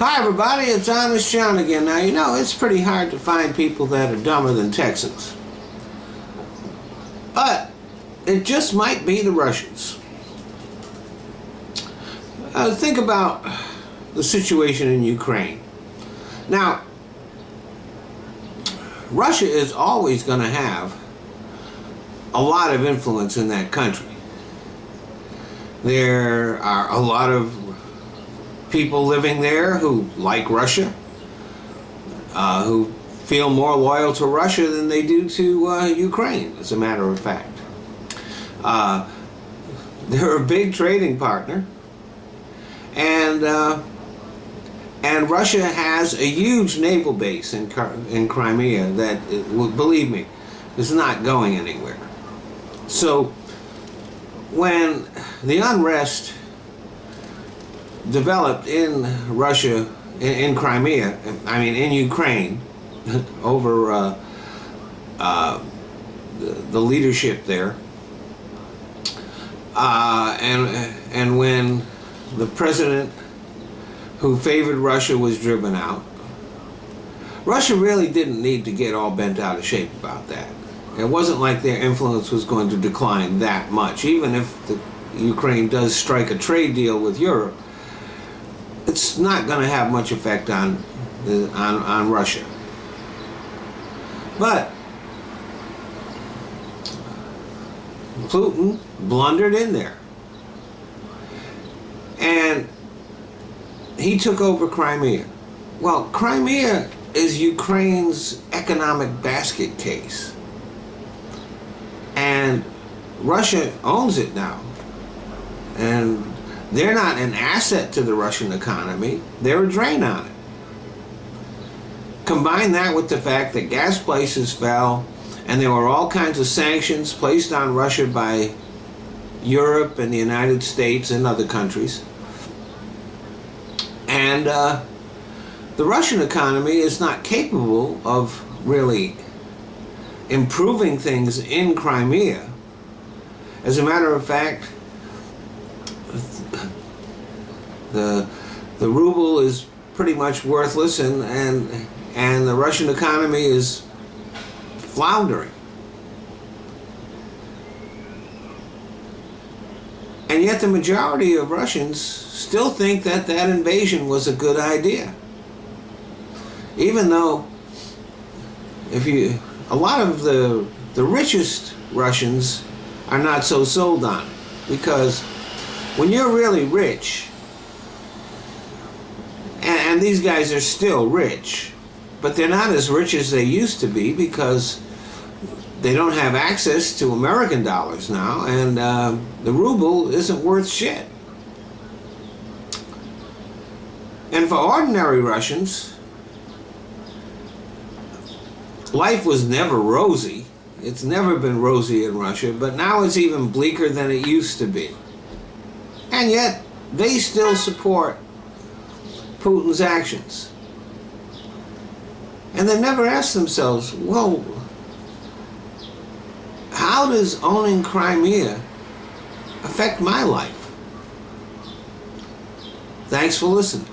Hi everybody, it's Honest John again. Now you know it's pretty hard to find people that are dumber than Texans. But it just might be the Russians. Think about the situation in Ukraine. Now, Russia is always going to have a lot of influence in that country. There are a lot of people living there who like Russia, who feel more loyal to Russia than they do to Ukraine, as a matter of fact. They're a big trading partner, and Russia has a huge naval base in Crimea that, believe me, is not going anywhere. So when the unrest developed in Russia, in Crimea, I mean in Ukraine, over the leadership there, and when the president who favored Russia was driven out, Russia really didn't need to get all bent out of shape about that. It wasn't like their influence was going to decline that much. Even if Ukraine does strike a trade deal with Europe, it's not going to have much effect on Russia. But Putin blundered in there, and he took over Crimea. Well, Crimea is Ukraine's economic basket case, and Russia owns it now. And they're not an asset to the Russian economy, they're a drain on it. Combine that with the fact that gas prices fell, and there were all kinds of sanctions placed on Russia by Europe and the United States and other countries. And the Russian economy is not capable of really improving things in Crimea. As a matter of fact, the ruble is pretty much worthless, and the Russian economy is floundering. And yet the majority of Russians still think that that invasion was a good idea. Even though a lot of the richest Russians are not so sold on it, because when you're really rich, and these guys are still rich, but they're not as rich as they used to be because they don't have access to American dollars now, and the ruble isn't worth shit. And for ordinary Russians, life was never rosy. It's never been rosy in Russia, but now it's even bleaker than it used to be. And yet, they still support Putin's actions. And they never ask themselves, well, how does owning Crimea affect my life? Thanks for listening.